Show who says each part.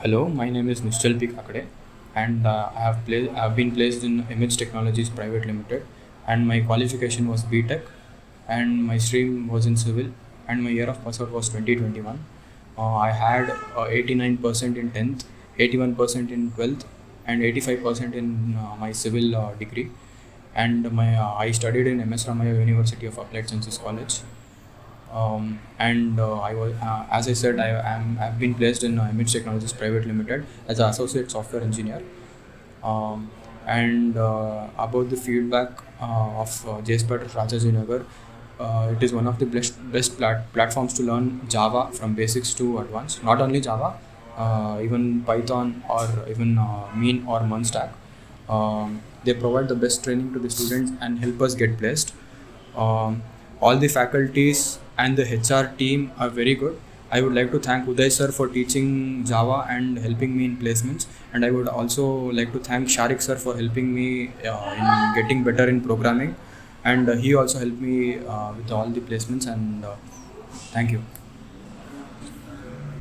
Speaker 1: Hello, my name is Nishchal.P.Kakde, and I have been placed in Image Technologies Private Limited, and my qualification was B.Tech, and my stream was in civil, and my year of pass out was 2021. I had 89% in 10th, 81% in 12th, and 85% in my civil degree. And I studied in MS Ramaya University of Applied Sciences College. As I said, I've been placed in Image Technologies Private Limited as an associate software engineer. About the feedback of Jspiders Rajajinagar, it is one of the best platforms to learn Java from basics to advanced. Not only Java, even Python or even Mean or Mun stack. They provide the best training to the students and help us get placed. All the faculties and the HR team are very good. I would like to thank Uday sir for teaching Java and helping me in placements, and I would also like to thank Sharik sir for helping me in getting better in programming, and he also helped me with all the placements, and thank you.